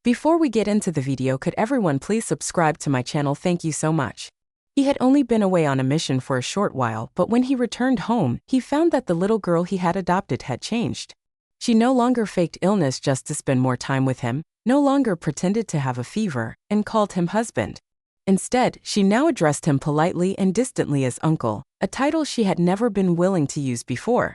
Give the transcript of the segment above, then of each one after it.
Before we get into the video, could everyone please subscribe to my channel? Thank you so much. He had only been away on a mission for a short while, but when he returned home, he found that the little girl he had adopted had changed. She no longer faked illness just to spend more time with him, no longer pretended to have a fever, and called him husband. Instead, she now addressed him politely and distantly as uncle, a title she had never been willing to use before.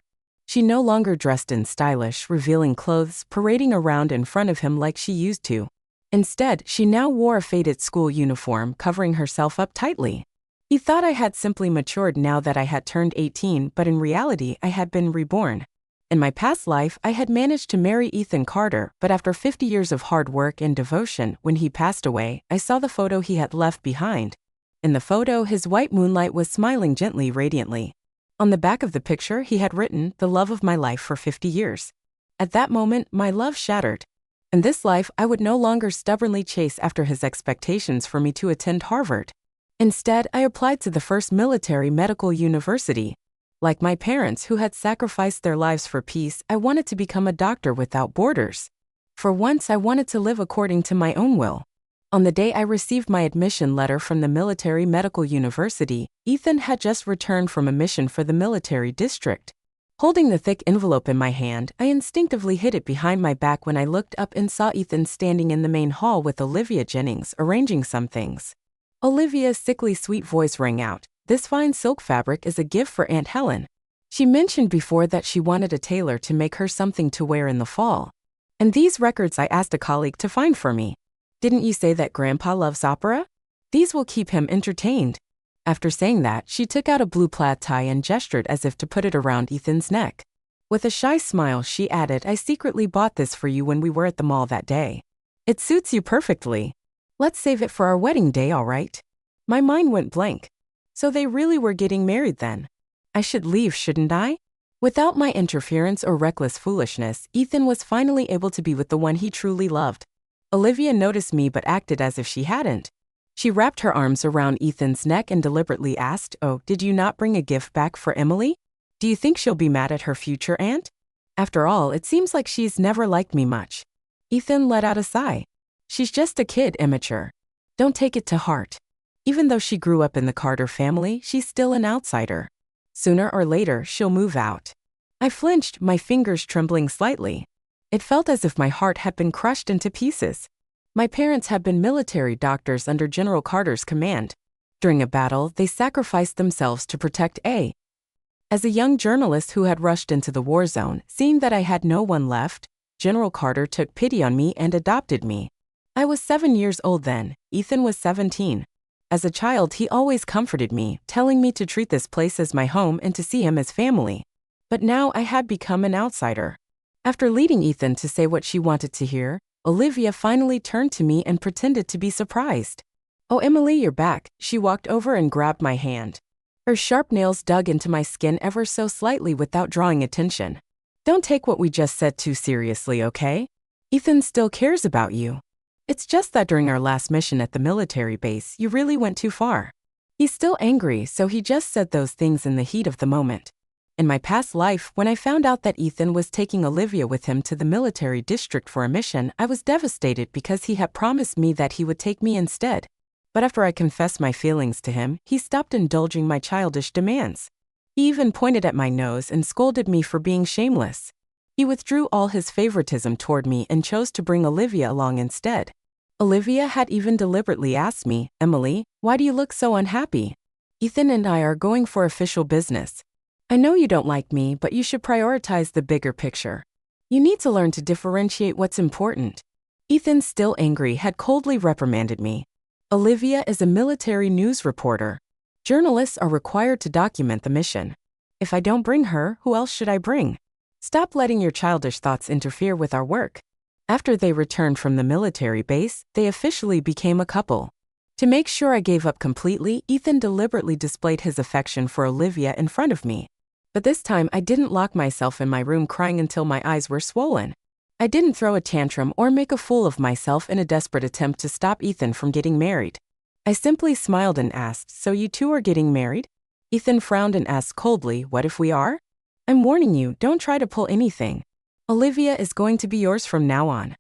She no longer dressed in stylish, revealing clothes, parading around in front of him like she used to. Instead, she now wore a faded school uniform, covering herself up tightly. He thought I had simply matured now that I had turned 18, but in reality, I had been reborn. In my past life, I had managed to marry Ethan Carter, but after 50 years of hard work and devotion, when he passed away, I saw the photo he had left behind. In the photo, his white moonlight was smiling gently, radiantly. On the back of the picture, he had written, "The love of my life for 50 years. At that moment, my love shattered. In this life, I would no longer stubbornly chase after his expectations for me to attend Harvard. Instead, I applied to the first military medical university. Like my parents who had sacrificed their lives for peace, I wanted to become a doctor without borders. For once, I wanted to live according to my own will." On the day I received my admission letter from the military medical university, Ethan had just returned from a mission for the military district. Holding the thick envelope in my hand, I instinctively hid it behind my back when I looked up and saw Ethan standing in the main hall with Olivia Jennings, arranging some things. Olivia's sickly sweet voice rang out, "This fine silk fabric is a gift for Aunt Helen. She mentioned before that she wanted a tailor to make her something to wear in the fall. And these records I asked a colleague to find for me. Didn't you say that Grandpa loves opera? These will keep him entertained." After saying that, she took out a blue plaid tie and gestured as if to put it around Ethan's neck. With a shy smile, she added, "I secretly bought this for you when we were at the mall that day. It suits you perfectly. Let's save it for our wedding day, all right?" My mind went blank. So they really were getting married then. I should leave, shouldn't I? Without my interference or reckless foolishness, Ethan was finally able to be with the one he truly loved. Olivia noticed me but acted as if she hadn't. She wrapped her arms around Ethan's neck and deliberately asked, "Oh, did you not bring a gift back for Emily? Do you think she'll be mad at her future aunt? After all, it seems like she's never liked me much." Ethan let out a sigh. "She's just a kid, immature. Don't take it to heart. Even though she grew up in the Carter family, she's still an outsider. Sooner or later, she'll move out." I flinched, my fingers trembling slightly. It felt as if my heart had been crushed into pieces. My parents had been military doctors under General Carter's command. During a battle, they sacrificed themselves to protect A. As a young journalist who had rushed into the war zone, seeing that I had no one left, General Carter took pity on me and adopted me. I was 7 years old then. Ethan was 17. As a child, he always comforted me, telling me to treat this place as my home and to see him as family. But now I had become an outsider. After leading Ethan to say what she wanted to hear, Olivia finally turned to me and pretended to be surprised. "Oh, Emily, you're back." She walked over and grabbed my hand. Her sharp nails dug into my skin ever so slightly without drawing attention. "Don't take what we just said too seriously, okay? Ethan still cares about you. It's just that during our last mission at the military base, you really went too far. He's still angry, so he just said those things in the heat of the moment." In my past life, when I found out that Ethan was taking Olivia with him to the military district for a mission, I was devastated because he had promised me that he would take me instead. But after I confessed my feelings to him, he stopped indulging my childish demands. He even pointed at my nose and scolded me for being shameless. He withdrew all his favoritism toward me and chose to bring Olivia along instead. Olivia had even deliberately asked me, "Emily, why do you look so unhappy? Ethan and I are going for official business. I know you don't like me, but you should prioritize the bigger picture. You need to learn to differentiate what's important." Ethan, still angry, had coldly reprimanded me. "Olivia is a military news reporter. Journalists are required to document the mission. If I don't bring her, who else should I bring? Stop letting your childish thoughts interfere with our work." After they returned from the military base, they officially became a couple. To make sure I gave up completely, Ethan deliberately displayed his affection for Olivia in front of me. But this time, I didn't lock myself in my room crying until my eyes were swollen. I didn't throw a tantrum or make a fool of myself in a desperate attempt to stop Ethan from getting married. I simply smiled and asked, "So you two are getting married?" Ethan frowned and asked coldly, "What if we are? I'm warning you, don't try to pull anything. Olivia is going to be yours from now on."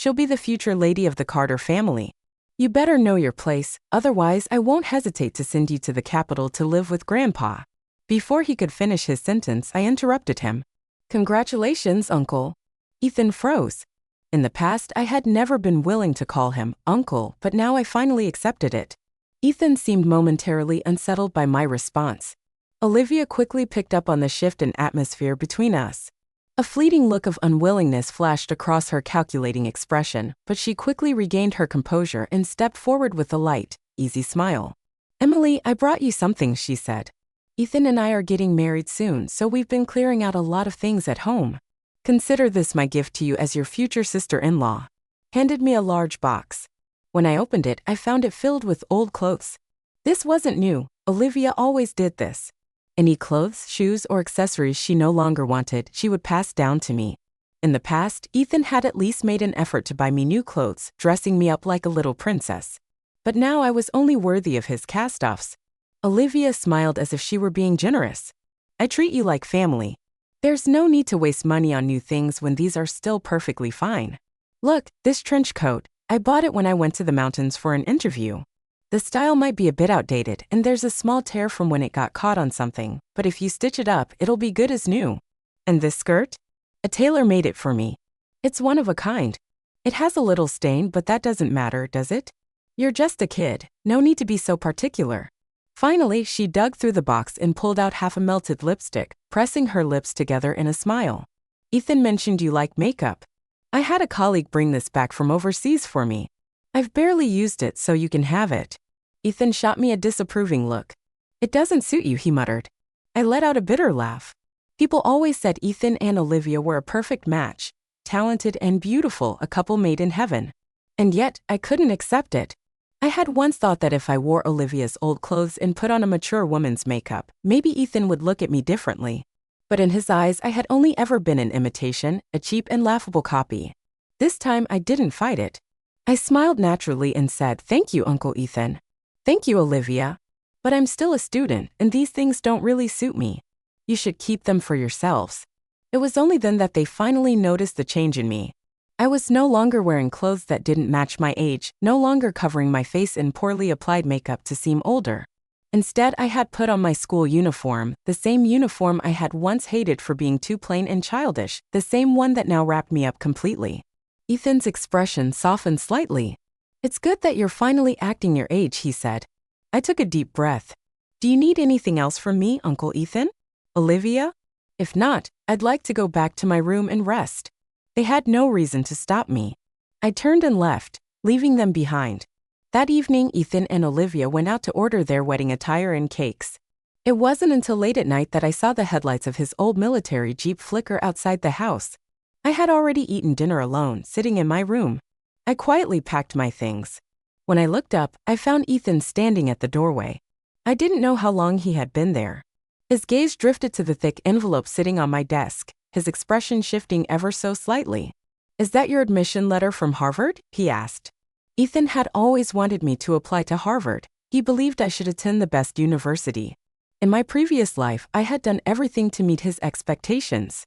She'll be the future lady of the Carter family. You better know your place, otherwise I won't hesitate to send you to the capital to live with Grandpa." Before he could finish his sentence, I interrupted him. "Congratulations, Uncle." Ethan froze. In the past, I had never been willing to call him Uncle, but now I finally accepted it. Ethan seemed momentarily unsettled by my response. Olivia quickly picked up on the shift in atmosphere between us. A fleeting look of unwillingness flashed across her calculating expression, but she quickly regained her composure and stepped forward with a light, easy smile. "Emily, I brought you something," she said. "Ethan and I are getting married soon, so we've been clearing out a lot of things at home. Consider this my gift to you as your future sister-in-law." Handed me a large box. When I opened it, I found it filled with old clothes. This wasn't new. Olivia always did this. Any clothes, shoes, or accessories she no longer wanted, she would pass down to me. In the past, Ethan had at least made an effort to buy me new clothes, dressing me up like a little princess. But now I was only worthy of his cast-offs. Olivia smiled as if she were being generous. "I treat you like family. There's no need to waste money on new things when these are still perfectly fine. Look, this trench coat. I bought it when I went to the mountains for an interview. The style might be a bit outdated, and there's a small tear from when it got caught on something, but if you stitch it up, it'll be good as new. And this skirt? A tailor made it for me. It's one of a kind. It has a little stain, but that doesn't matter, does it? You're just a kid, no need to be so particular." Finally, she dug through the box and pulled out half a melted lipstick, pressing her lips together in a smile. "Ethan mentioned you like makeup. I had a colleague bring this back from overseas for me. I've barely used it, so you can have it." Ethan shot me a disapproving look. "It doesn't suit you," he muttered. I let out a bitter laugh. People always said Ethan and Olivia were a perfect match, talented and beautiful, a couple made in heaven. And yet, I couldn't accept it. I had once thought that if I wore Olivia's old clothes and put on a mature woman's makeup, maybe Ethan would look at me differently. But in his eyes, I had only ever been an imitation, a cheap and laughable copy. This time, I didn't fight it. I smiled naturally and said, "Thank you, Uncle Ethan." "Thank you, Olivia. But I'm still a student, and these things don't really suit me. You should keep them for yourselves." It was only then that they finally noticed the change in me. I was no longer wearing clothes that didn't match my age, no longer covering my face in poorly applied makeup to seem older. Instead, I had put on my school uniform, the same uniform I had once hated for being too plain and childish, the same one that now wrapped me up completely. Ethan's expression softened slightly. "It's good that you're finally acting your age," he said. I took a deep breath. "Do you need anything else from me, Uncle Ethan? Olivia? If not, I'd like to go back to my room and rest." They had no reason to stop me. I turned and left, leaving them behind. That evening, Ethan and Olivia went out to order their wedding attire and cakes. It wasn't until late at night that I saw the headlights of his old military Jeep flicker outside the house. I had already eaten dinner alone, sitting in my room. I quietly packed my things. When I looked up, I found Ethan standing at the doorway. I didn't know how long he had been there. His gaze drifted to the thick envelope sitting on my desk, his expression shifting ever so slightly. "Is that your admission letter from Harvard?" he asked. Ethan had always wanted me to apply to Harvard. He believed I should attend the best university. In my previous life, I had done everything to meet his expectations.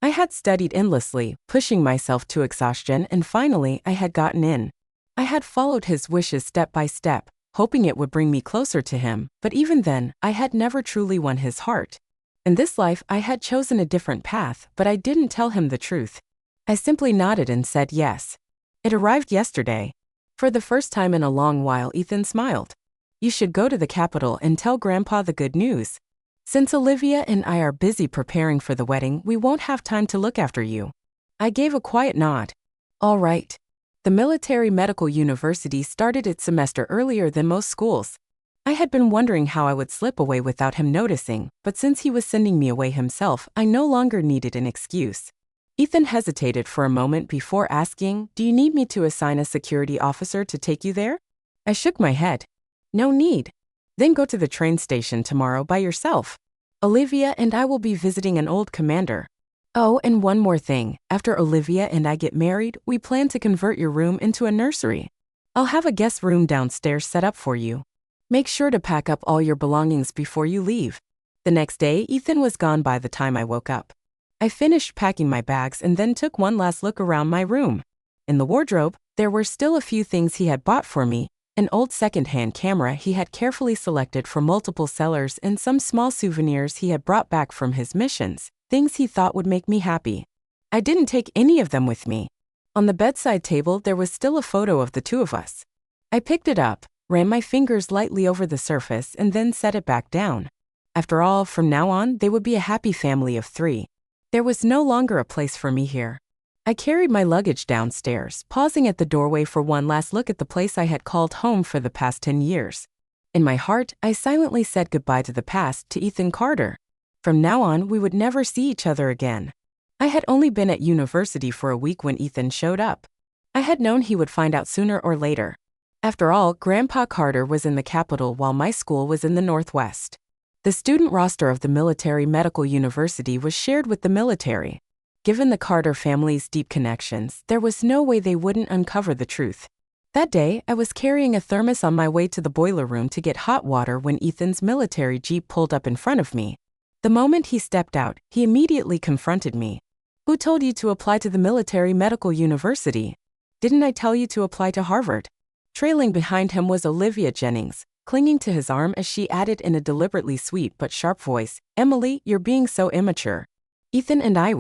I had studied endlessly, pushing myself to exhaustion, and finally, I had gotten in. I had followed his wishes step by step, hoping it would bring me closer to him, but even then, I had never truly won his heart. In this life, I had chosen a different path, but I didn't tell him the truth. I simply nodded and said yes. It arrived yesterday. For the first time in a long while, Ethan smiled. "You should go to the capital and tell Grandpa the good news. Since Olivia and I are busy preparing for the wedding, we won't have time to look after you." I gave a quiet nod. All right. The military medical university started its semester earlier than most schools. I had been wondering how I would slip away without him noticing, but since he was sending me away himself, I no longer needed an excuse. Ethan hesitated for a moment before asking, "Do you need me to assign a security officer to take you there?" I shook my head. "No need. Then go to the train station tomorrow by yourself. Olivia and I will be visiting an old commander. Oh, and one more thing. After Olivia and I get married, we plan to convert your room into a nursery. I'll have a guest room downstairs set up for you. Make sure to pack up all your belongings before you leave." The next day, Ethan was gone by the time I woke up. I finished packing my bags and then took one last look around my room. In the wardrobe, there were still a few things he had bought for me: an old second-hand camera he had carefully selected from multiple sellers and some small souvenirs he had brought back from his missions, things he thought would make me happy. I didn't take any of them with me. On the bedside table, there was still a photo of the two of us. I picked it up, ran my fingers lightly over the surface, and then set it back down. After all, from now on, they would be a happy family of 3. There was no longer a place for me here. I carried my luggage downstairs, pausing at the doorway for one last look at the place I had called home for the past 10 years. In my heart, I silently said goodbye to the past, to Ethan Carter. From now on, we would never see each other again. I had only been at university for a week when Ethan showed up. I had known he would find out sooner or later. After all, Grandpa Carter was in the capital while my school was in the Northwest. The student roster of the Military Medical University was shared with the military. Given the Carter family's deep connections, there was no way they wouldn't uncover the truth. That day, I was carrying a thermos on my way to the boiler room to get hot water when Ethan's military jeep pulled up in front of me. The moment he stepped out, he immediately confronted me. "Who told you to apply to the Military Medical University? Didn't I tell you to apply to Harvard?" Trailing behind him was Olivia Jennings, clinging to his arm as she added in a deliberately sweet but sharp voice, "Emily, you're being so immature. Ethan and I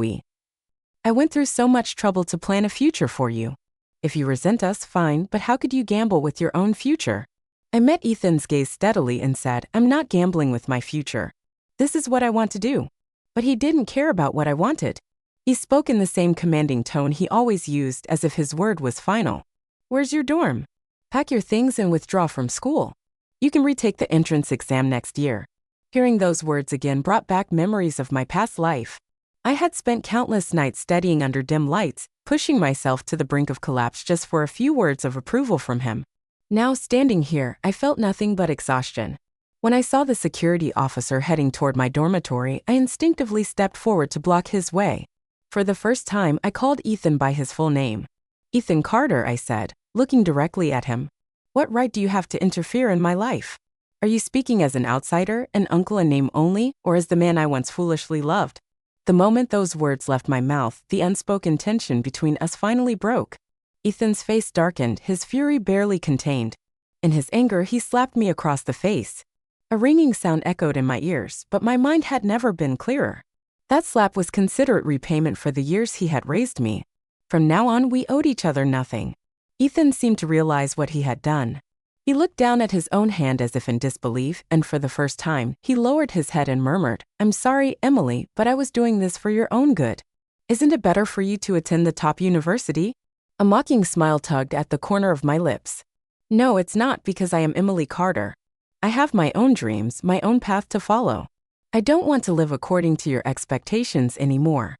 went through so much trouble to plan a future for you. If you resent us, fine, but how could you gamble with your own future?" I met Ethan's gaze steadily and said, "I'm not gambling with my future. This is what I want to do." But he didn't care about what I wanted. He spoke in the same commanding tone he always used, as if his word was final. "Where's your dorm? Pack your things and withdraw from school. You can retake the entrance exam next year." Hearing those words again brought back memories of my past life. I had spent countless nights studying under dim lights, pushing myself to the brink of collapse just for a few words of approval from him. Now, standing here, I felt nothing but exhaustion. When I saw the security officer heading toward my dormitory, I instinctively stepped forward to block his way. For the first time, I called Ethan by his full name. "Ethan Carter," I said, looking directly at him. "What right do you have to interfere in my life? Are you speaking as an outsider, an uncle in name only, or as the man I once foolishly loved?" The moment those words left my mouth, the unspoken tension between us finally broke. Ethan's face darkened, his fury barely contained. In his anger, he slapped me across the face. A ringing sound echoed in my ears, but my mind had never been clearer. That slap was considerate repayment for the years he had raised me. From now on, we owed each other nothing. Ethan seemed to realize what he had done. He looked down at his own hand as if in disbelief, and for the first time, he lowered his head and murmured, "I'm sorry, Emily, but I was doing this for your own good. Isn't it better for you to attend the top university?" A mocking smile tugged at the corner of my lips. "No, it's not, because I am Emily Carter. I have my own dreams, my own path to follow. I don't want to live according to your expectations anymore."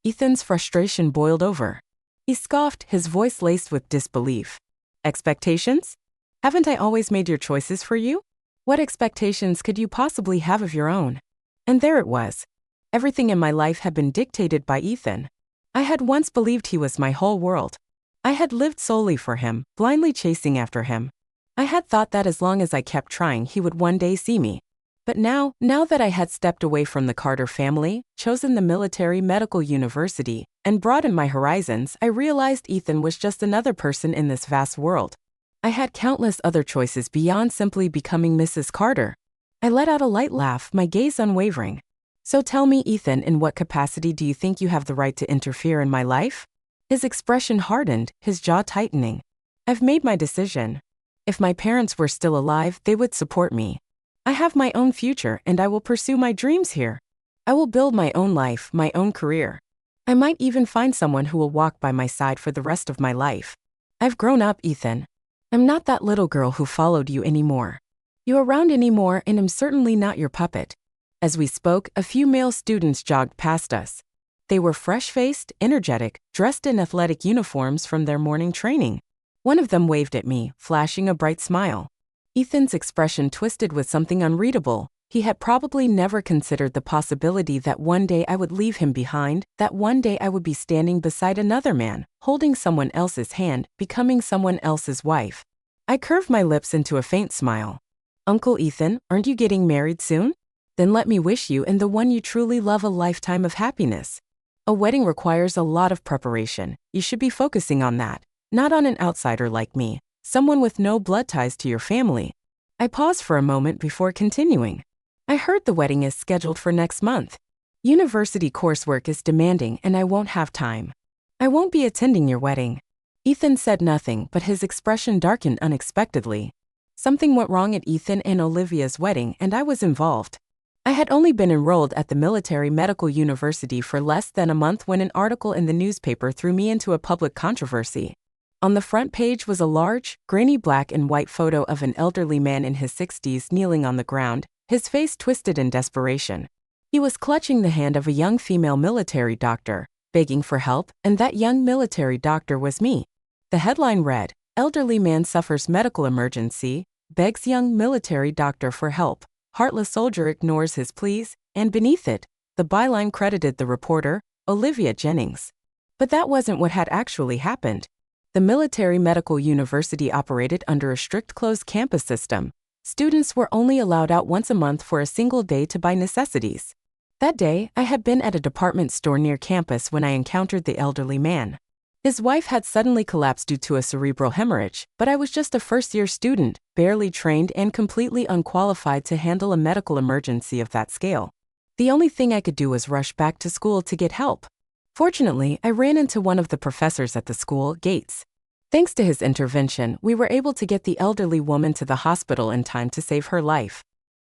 Ethan's frustration boiled over. He scoffed, his voice laced with disbelief. "Expectations? Haven't I always made your choices for you? What expectations could you possibly have of your own?" And there it was. Everything in my life had been dictated by Ethan. I had once believed he was my whole world. I had lived solely for him, blindly chasing after him. I had thought that as long as I kept trying, he would one day see me. But now that I had stepped away from the Carter family, chosen the Military Medical University, and broadened my horizons, I realized Ethan was just another person in this vast world. I had countless other choices beyond simply becoming Mrs. Carter. I let out a light laugh, my gaze unwavering. "So tell me, Ethan, in what capacity do you think you have the right to interfere in my life?" His expression hardened, his jaw tightening. "I've made my decision. If my parents were still alive, they would support me. I have my own future, and I will pursue my dreams here. I will build my own life, my own career. I might even find someone who will walk by my side for the rest of my life. I've grown up, Ethan. I'm not that little girl who followed you anymore. You're around anymore, and I'm certainly not your puppet." As we spoke, a few male students jogged past us. They were fresh-faced, energetic, dressed in athletic uniforms from their morning training. One of them waved at me, flashing a bright smile. Ethan's expression twisted with something unreadable. He had probably never considered the possibility that one day I would leave him behind, that one day I would be standing beside another man, holding someone else's hand, becoming someone else's wife. I curved my lips into a faint smile. "Uncle Ethan, aren't you getting married soon? Then let me wish you and the one you truly love a lifetime of happiness. A wedding requires a lot of preparation. You should be focusing on that. Not on an outsider like me, someone with no blood ties to your family. I paused for a moment before continuing. I heard the wedding is scheduled for next month. University coursework is demanding and I won't have time. I won't be attending your wedding. Ethan said nothing, but his expression darkened unexpectedly. Something went wrong at Ethan and Olivia's wedding, and I was involved. I had only been enrolled at the military medical university for less than a month when an article in the newspaper threw me into a public controversy. On the front page was a large, grainy black and white photo of an elderly man in his 60s kneeling on the ground, his face twisted in desperation. He was clutching the hand of a young female military doctor, begging for help, and that young military doctor was me. The headline read, "Elderly man suffers medical emergency, begs young military doctor for help. Heartless soldier ignores his pleas," and beneath it, the byline credited the reporter, Olivia Jennings. But that wasn't what had actually happened. The military medical university operated under a strict closed campus system. Students were only allowed out once a month for a single day to buy necessities. That day, I had been at a department store near campus when I encountered the elderly man. His wife had suddenly collapsed due to a cerebral hemorrhage, but I was just a first-year student, barely trained and completely unqualified to handle a medical emergency of that scale. The only thing I could do was rush back to school to get help. Fortunately, I ran into one of the professors at the school, Gates. Thanks to his intervention, we were able to get the elderly woman to the hospital in time to save her life.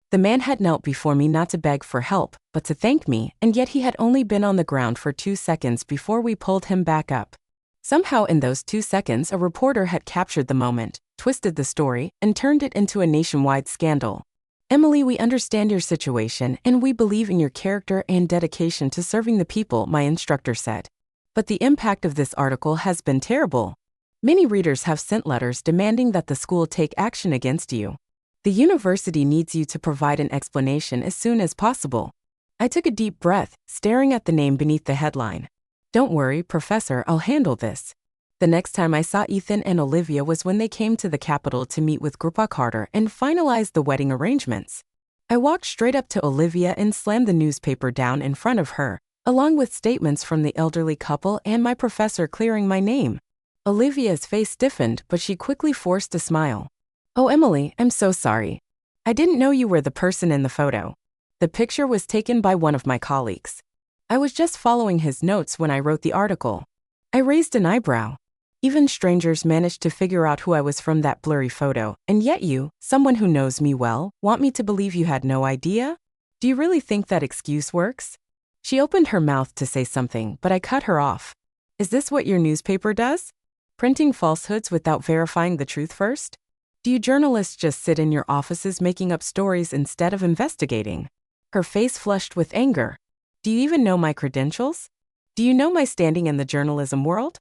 The man had knelt before me not to beg for help, but to thank me, and yet he had only been on the ground for 2 seconds before we pulled him back up. Somehow in those 2 seconds a reporter had captured the moment, twisted the story, and turned it into a nationwide scandal. "Emily, we understand your situation and we believe in your character and dedication to serving the people," my instructor said. "But the impact of this article has been terrible. Many readers have sent letters demanding that the school take action against you. The university needs you to provide an explanation as soon as possible." I took a deep breath, staring at the name beneath the headline. "Don't worry, Professor, I'll handle this." The next time I saw Ethan and Olivia was when they came to the Capitol to meet with Grupa Carter and finalize the wedding arrangements. I walked straight up to Olivia and slammed the newspaper down in front of her, along with statements from the elderly couple and my professor clearing my name. Olivia's face stiffened, but she quickly forced a smile. "Oh, Emily, I'm so sorry. I didn't know you were the person in the photo. The picture was taken by one of my colleagues. I was just following his notes when I wrote the article." I raised an eyebrow. Even strangers managed to figure out who I was from that blurry photo, and yet you, someone who knows me well, want me to believe you had no idea? Do you really think that excuse works? She opened her mouth to say something, but I cut her off. "Is this what your newspaper does? Printing falsehoods without verifying the truth first? Do you journalists just sit in your offices making up stories instead of investigating?" Her face flushed with anger. "Do you even know my credentials? Do you know my standing in the journalism world?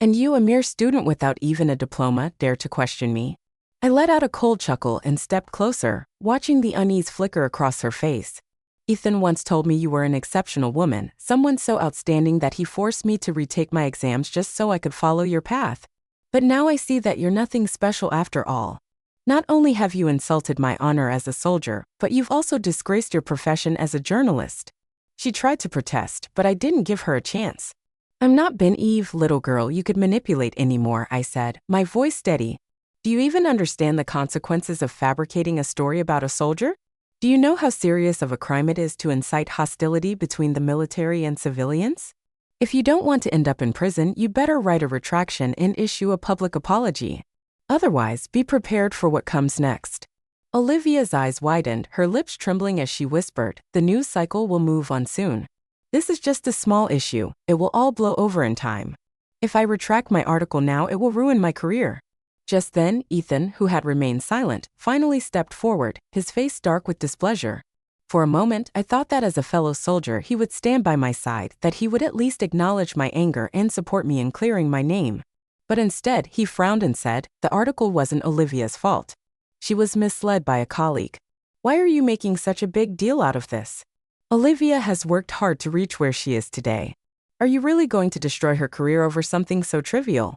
And you, a mere student without even a diploma, dare to question me?" I let out a cold chuckle and stepped closer, watching the unease flicker across her face. "Ethan once told me you were an exceptional woman, someone so outstanding that he forced me to retake my exams just so I could follow your path. But now I see that you're nothing special after all. Not only have you insulted my honor as a soldier, but you've also disgraced your profession as a journalist." She tried to protest, but I didn't give her a chance. "I'm not Ben Eve, little girl you could manipulate anymore," I said, my voice steady. "Do you even understand the consequences of fabricating a story about a soldier? Do you know how serious of a crime it is to incite hostility between the military and civilians? If you don't want to end up in prison, you better write a retraction and issue a public apology. Otherwise, be prepared for what comes next." Olivia's eyes widened, her lips trembling as she whispered, "The news cycle will move on soon. This is just a small issue, it will all blow over in time. If I retract my article now, it will ruin my career." Just then, Ethan, who had remained silent, finally stepped forward, his face dark with displeasure. For a moment, I thought that as a fellow soldier he would stand by my side, that he would at least acknowledge my anger and support me in clearing my name. But instead, he frowned and said, "The article wasn't Olivia's fault. She was misled by a colleague. Why are you making such a big deal out of this? Olivia has worked hard to reach where she is today. Are you really going to destroy her career over something so trivial?"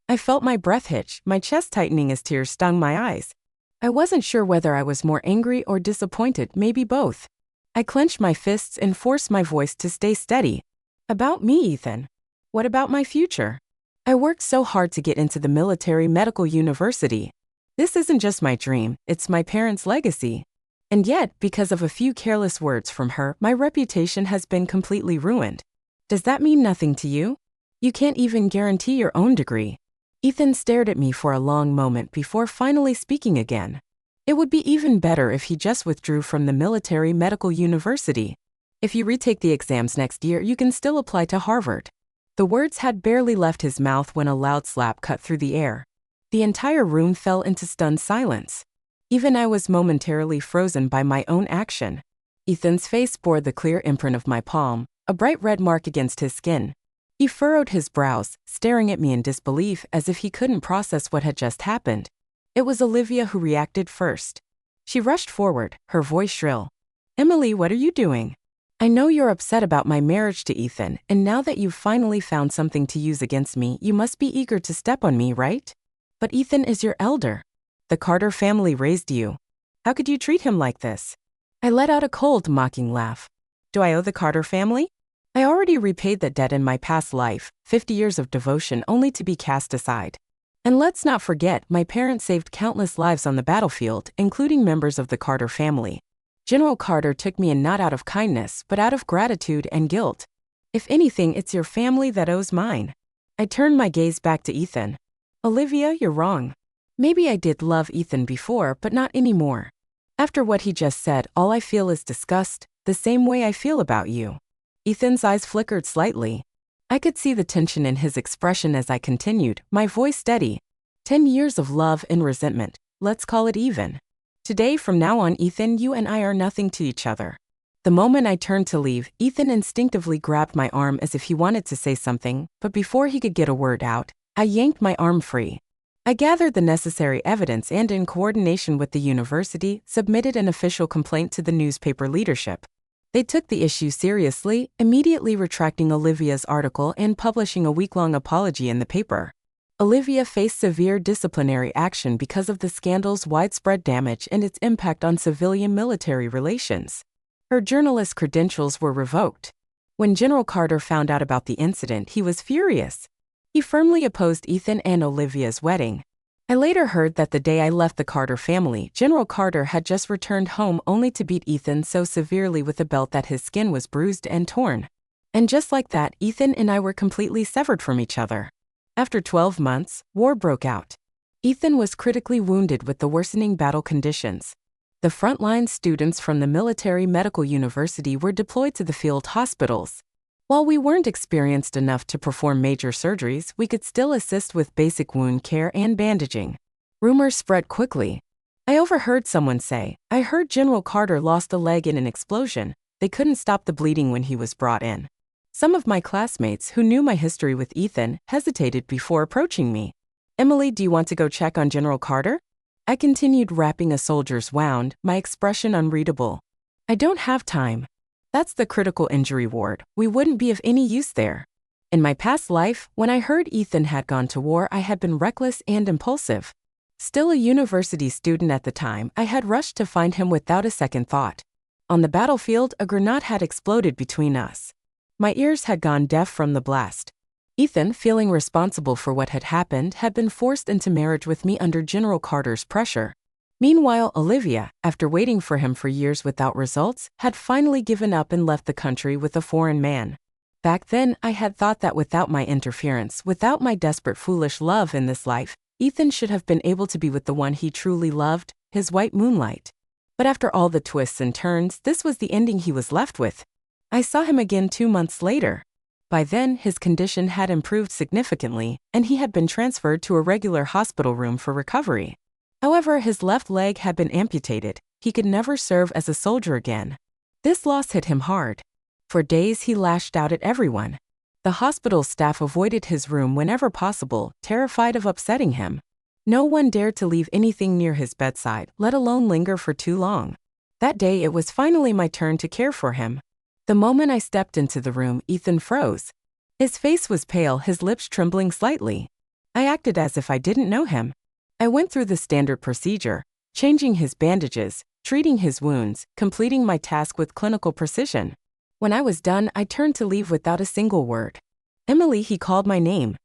I felt my breath hitch, my chest tightening as tears stung my eyes. I wasn't sure whether I was more angry or disappointed, maybe both. I clenched my fists and forced my voice to stay steady. "About me, Ethan. What about my future? I worked so hard to get into the military medical university. This isn't just my dream, it's my parents' legacy. And yet, because of a few careless words from her, my reputation has been completely ruined. Does that mean nothing to you? You can't even guarantee your own degree. Ethan stared at me for a long moment before finally speaking again. It would be even better if he just withdrew from the military medical university. If you retake the exams next year, you can still apply to Harvard. The words had barely left his mouth when a loud slap cut through the air. The entire room fell into stunned silence. Even I was momentarily frozen by my own action. Ethan's face bore the clear imprint of my palm, a bright red mark against his skin. He furrowed his brows, staring at me in disbelief as if he couldn't process what had just happened. It was Olivia who reacted first. She rushed forward, her voice shrill. "Emily, what are you doing? I know you're upset about my marriage to Ethan, and now that you've finally found something to use against me, you must be eager to step on me, right? But Ethan is your elder. The Carter family raised you. How could you treat him like this?" I let out a cold, mocking laugh. Do I owe the Carter family? I already repaid that debt in my past life, 50 years of devotion only to be cast aside. And let's not forget, my parents saved countless lives on the battlefield, including members of the Carter family. General Carter took me in not out of kindness, but out of gratitude and guilt. If anything, it's your family that owes mine. I turned my gaze back to Ethan. Olivia, you're wrong. Maybe I did love Ethan before, but not anymore. After what he just said, all I feel is disgust, the same way I feel about you. Ethan's eyes flickered slightly. I could see the tension in his expression as I continued, my voice steady. 10 years of love and resentment, let's call it even. Today, from now on, Ethan, you and I are nothing to each other. The moment I turned to leave, Ethan instinctively grabbed my arm as if he wanted to say something, but before he could get a word out, I yanked my arm free. I gathered the necessary evidence and, in coordination with the university, submitted an official complaint to the newspaper leadership. They took the issue seriously, immediately retracting Olivia's article and publishing a week-long apology in the paper. Olivia faced severe disciplinary action because of the scandal's widespread damage and its impact on civilian-military relations. Her journalist credentials were revoked. When General Carter found out about the incident, he was furious. He firmly opposed Ethan and Olivia's wedding. I later heard that the day I left the Carter family, General Carter had just returned home only to beat Ethan so severely with a belt that his skin was bruised and torn. And just like that, Ethan and I were completely severed from each other. After 12 months, war broke out. Ethan was critically wounded with the worsening battle conditions. The frontline students from the military medical university were deployed to the field hospitals. While we weren't experienced enough to perform major surgeries, we could still assist with basic wound care and bandaging. Rumors spread quickly. I overheard someone say, "I heard General Carter lost a leg in an explosion. They couldn't stop the bleeding when he was brought in." Some of my classmates who knew my history with Ethan hesitated before approaching me. "Emily, do you want to go check on General Carter?" I continued wrapping a soldier's wound, my expression unreadable. "I don't have time. That's the critical injury ward. We wouldn't be of any use there." In my past life, when I heard Ethan had gone to war, I had been reckless and impulsive. Still a university student at the time, I had rushed to find him without a second thought. On the battlefield, a grenade had exploded between us. My ears had gone deaf from the blast. Ethan, feeling responsible for what had happened, had been forced into marriage with me under General Carter's pressure. Meanwhile, Olivia, after waiting for him for years without results, had finally given up and left the country with a foreign man. Back then, I had thought that without my interference, without my desperate foolish love in this life, Ethan should have been able to be with the one he truly loved, his white moonlight. But after all the twists and turns, this was the ending he was left with. I saw him again 2 months later. By then, his condition had improved significantly, and he had been transferred to a regular hospital room for recovery. However, his left leg had been amputated. He could never serve as a soldier again. This loss hit him hard. For days, he lashed out at everyone. The hospital staff avoided his room whenever possible, terrified of upsetting him. No one dared to leave anything near his bedside, let alone linger for too long. That day, it was finally my turn to care for him. The moment I stepped into the room, Ethan froze. His face was pale, his lips trembling slightly. I acted as if I didn't know him. I went through the standard procedure, changing his bandages, treating his wounds, completing my task with clinical precision. When I was done, I turned to leave without a single word. "Emily," he called my name.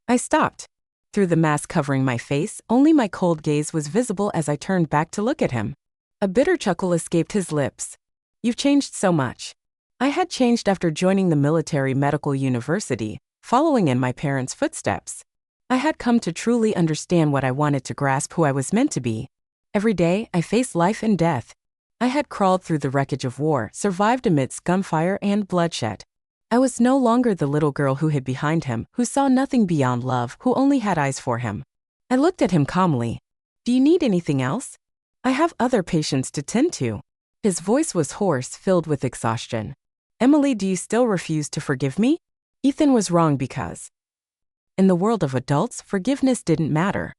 I stopped. Through the mask covering my face, only my cold gaze was visible as I turned back to look at him. A bitter chuckle escaped his lips. You've changed so much. I had changed after joining the military medical university, following in my parents' footsteps. I had come to truly understand what I wanted to grasp who I was meant to be. Every day, I faced life and death. I had crawled through the wreckage of war, survived amidst gunfire and bloodshed. I was no longer the little girl who hid behind him, who saw nothing beyond love, who only had eyes for him. I looked at him calmly. Do you need anything else? I have other patients to tend to. His voice was hoarse, filled with exhaustion. Emily, do you still refuse to forgive me? Ethan was wrong because in the world of adults, forgiveness didn't matter.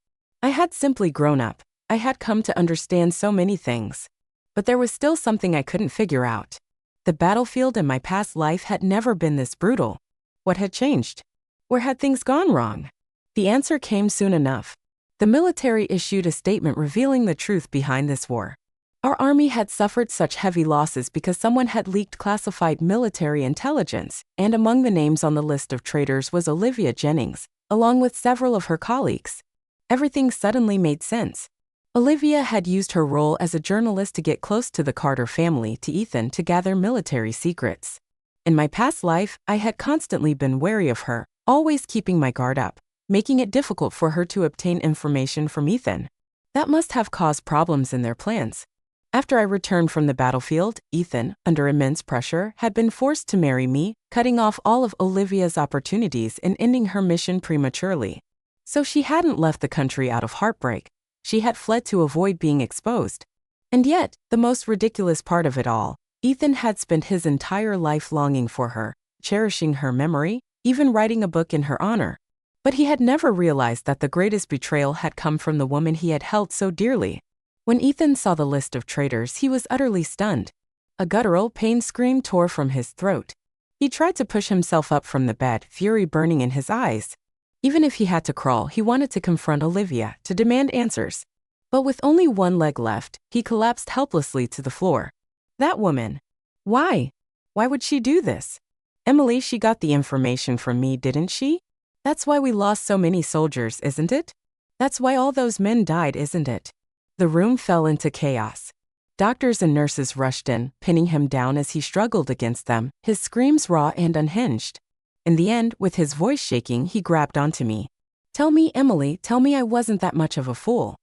I had simply grown up. I had come to understand so many things. But there was still something I couldn't figure out. The battlefield in my past life had never been this brutal. What had changed? Where had things gone wrong? The answer came soon enough. The military issued a statement revealing the truth behind this war. Our army had suffered such heavy losses because someone had leaked classified military intelligence, and among the names on the list of traitors was Olivia Jennings, along with several of her colleagues. Everything suddenly made sense. Olivia had used her role as a journalist to get close to the Carter family to Ethan to gather military secrets. In my past life, I had constantly been wary of her, always keeping my guard up, making it difficult for her to obtain information from Ethan. That must have caused problems in their plans. After I returned from the battlefield, Ethan, under immense pressure, had been forced to marry me, cutting off all of Olivia's opportunities and ending her mission prematurely. So she hadn't left the country out of heartbreak. She had fled to avoid being exposed. And yet, the most ridiculous part of it all, Ethan had spent his entire life longing for her, cherishing her memory, even writing a book in her honor. But he had never realized that the greatest betrayal had come from the woman he had held so dearly. When Ethan saw the list of traitors, he was utterly stunned. A guttural pain scream tore from his throat. He tried to push himself up from the bed, fury burning in his eyes. Even if he had to crawl, he wanted to confront Olivia, to demand answers. But with only one leg left, he collapsed helplessly to the floor. That woman. Why? Why would she do this? Emily, she got the information from me, didn't she? That's why we lost so many soldiers, isn't it? That's why all those men died, isn't it? The room fell into chaos. Doctors and nurses rushed in, pinning him down as he struggled against them, his screams raw and unhinged. In the end, with his voice shaking, he grabbed onto me. Tell me, Emily, tell me I wasn't that much of a fool.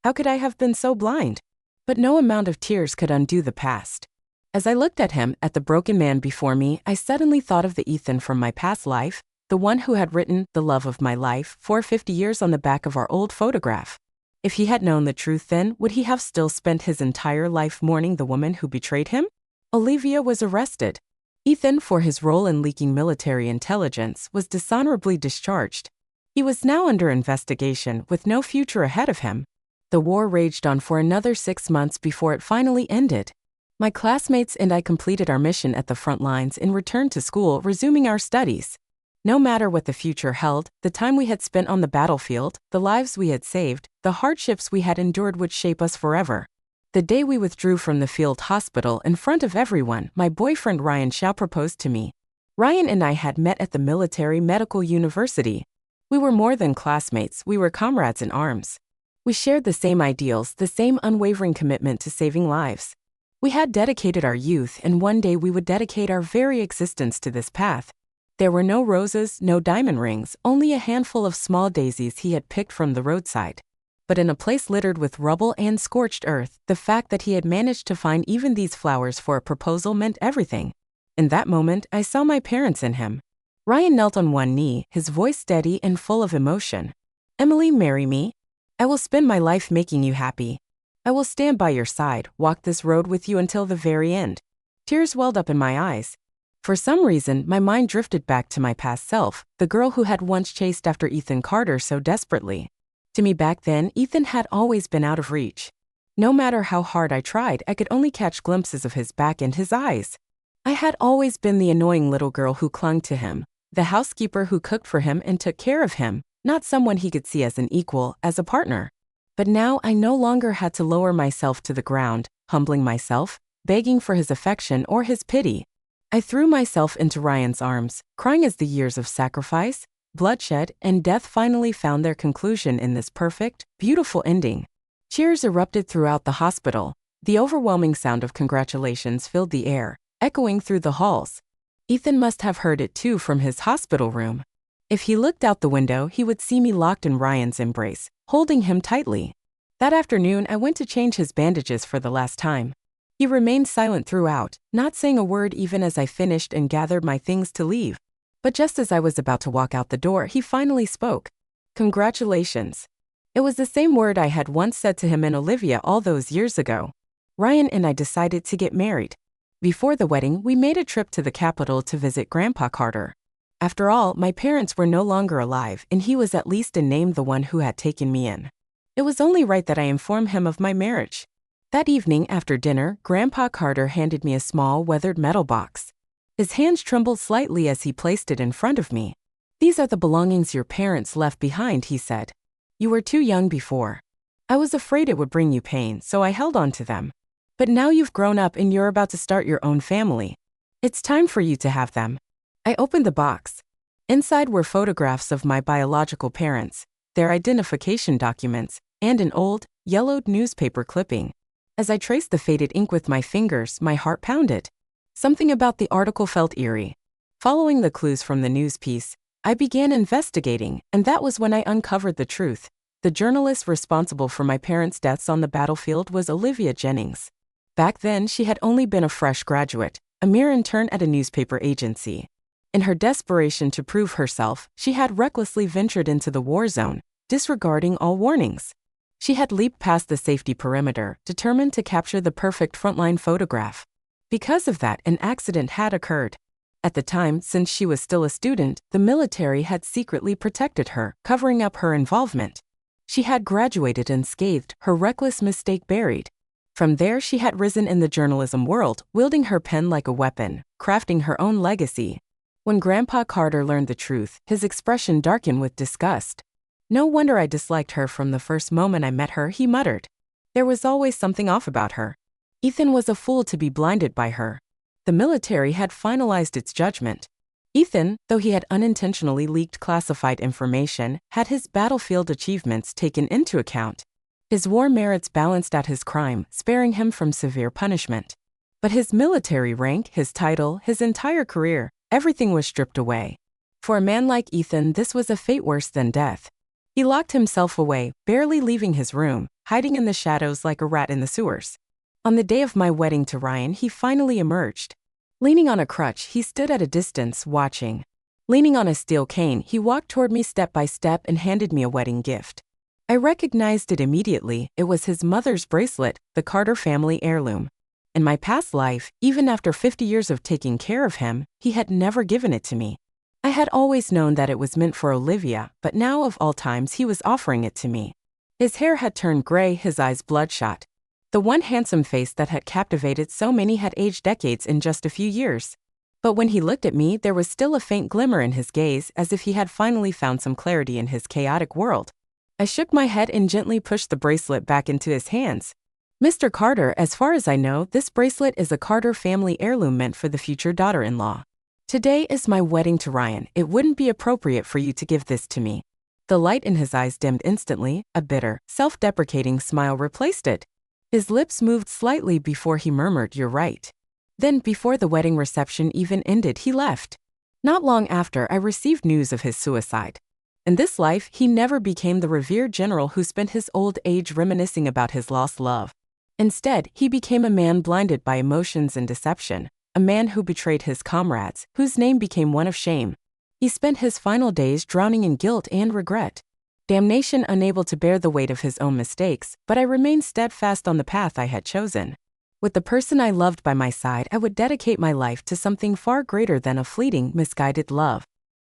How could I have been so blind? But no amount of tears could undo the past. As I looked at him, at the broken man before me, I suddenly thought of the Ethan from my past life, the one who had written "The Love of My Life" for 50 years on the back of our old photograph. If he had known the truth then, would he have still spent his entire life mourning the woman who betrayed him? Olivia was arrested. Ethan, for his role in leaking military intelligence, was dishonorably discharged. He was now under investigation, with no future ahead of him. The war raged on for another 6 months before it finally ended. My classmates and I completed our mission at the front lines and returned to school, resuming our studies. No matter what the future held, the time we had spent on the battlefield, the lives we had saved, the hardships we had endured would shape us forever. The day we withdrew from the field hospital in front of everyone, my boyfriend Ryan Shaw proposed to me. Ryan and I had met at the military medical university. We were more than classmates, we were comrades in arms. We shared the same ideals, the same unwavering commitment to saving lives. We had dedicated our youth, and one day we would dedicate our very existence to this path. There were no roses, no diamond rings, only a handful of small daisies he had picked from the roadside. But in a place littered with rubble and scorched earth, the fact that he had managed to find even these flowers for a proposal meant everything. In that moment, I saw my parents in him. Ryan knelt on one knee, his voice steady and full of emotion. Emily, marry me. I will spend my life making you happy. I will stand by your side, walk this road with you until the very end. Tears welled up in my eyes. For some reason, my mind drifted back to my past self, the girl who had once chased after Ethan Carter so desperately. To me back then, Ethan had always been out of reach. No matter how hard I tried, I could only catch glimpses of his back and his eyes. I had always been the annoying little girl who clung to him, the housekeeper who cooked for him and took care of him, not someone he could see as an equal, as a partner. But now I no longer had to lower myself to the ground, humbling myself, begging for his affection or his pity. I threw myself into Ryan's arms, crying as the years of sacrifice, bloodshed, and death finally found their conclusion in this perfect, beautiful ending. Cheers erupted throughout the hospital. The overwhelming sound of congratulations filled the air, echoing through the halls. Ethan must have heard it too from his hospital room. If he looked out the window, he would see me locked in Ryan's embrace, holding him tightly. That afternoon, I went to change his bandages for the last time. He remained silent throughout, not saying a word even as I finished and gathered my things to leave. But just as I was about to walk out the door, he finally spoke. Congratulations. It was the same word I had once said to him and Olivia all those years ago. Ryan and I decided to get married. Before the wedding, we made a trip to the capital to visit Grandpa Carter. After all, my parents were no longer alive, and he was at least in name the one who had taken me in. It was only right that I inform him of my marriage. That evening after dinner, Grandpa Carter handed me a small, weathered metal box. His hands trembled slightly as he placed it in front of me. "These are the belongings your parents left behind," he said. "You were too young before. I was afraid it would bring you pain, so I held on to them. But now you've grown up and you're about to start your own family. It's time for you to have them." I opened the box. Inside were photographs of my biological parents, their identification documents, and an old, yellowed newspaper clipping. As I traced the faded ink with my fingers, my heart pounded. Something about the article felt eerie. Following the clues from the news piece, I began investigating, and that was when I uncovered the truth. The journalist responsible for my parents' deaths on the battlefield was Olivia Jennings. Back then, she had only been a fresh graduate, a mere intern at a newspaper agency. In her desperation to prove herself, she had recklessly ventured into the war zone, disregarding all warnings. She had leaped past the safety perimeter, determined to capture the perfect frontline photograph. Because of that, an accident had occurred. At the time, since she was still a student, the military had secretly protected her, covering up her involvement. She had graduated unscathed, her reckless mistake buried. From there, she had risen in the journalism world, wielding her pen like a weapon, crafting her own legacy. When Grandpa Carter learned the truth, his expression darkened with disgust. "No wonder I disliked her from the first moment I met her," he muttered. "There was always something off about her. Ethan was a fool to be blinded by her." The military had finalized its judgment. Ethan, though he had unintentionally leaked classified information, had his battlefield achievements taken into account. His war merits balanced out his crime, sparing him from severe punishment. But his military rank, his title, his entire career, everything was stripped away. For a man like Ethan, this was a fate worse than death. He locked himself away, barely leaving his room, hiding in the shadows like a rat in the sewers. On the day of my wedding to Ryan, he finally emerged. Leaning on a crutch, he stood at a distance, watching. Leaning on a steel cane, he walked toward me step by step and handed me a wedding gift. I recognized it immediately. It was his mother's bracelet, the Carter family heirloom. In my past life, even after 50 years of taking care of him, he had never given it to me. I had always known that it was meant for Olivia, but now of all times he was offering it to me. His hair had turned gray, his eyes bloodshot. The one handsome face that had captivated so many had aged decades in just a few years. But when he looked at me, there was still a faint glimmer in his gaze, as if he had finally found some clarity in his chaotic world. I shook my head and gently pushed the bracelet back into his hands. "Mr. Carter, as far as I know, this bracelet is a Carter family heirloom meant for the future daughter-in-law. Today is my wedding to Ryan. It wouldn't be appropriate for you to give this to me." The light in his eyes dimmed instantly. A bitter, self-deprecating smile replaced it. His lips moved slightly before he murmured, "You're right." Then, before the wedding reception even ended, he left. Not long after, I received news of his suicide. In this life, he never became the revered general who spent his old age reminiscing about his lost love. Instead, he became a man blinded by emotions and deception, a man who betrayed his comrades, whose name became one of shame. He spent his final days drowning in guilt and regret. Damnation, unable to bear the weight of his own mistakes, but I remained steadfast on the path I had chosen. With the person I loved by my side, I would dedicate my life to something far greater than a fleeting, misguided love.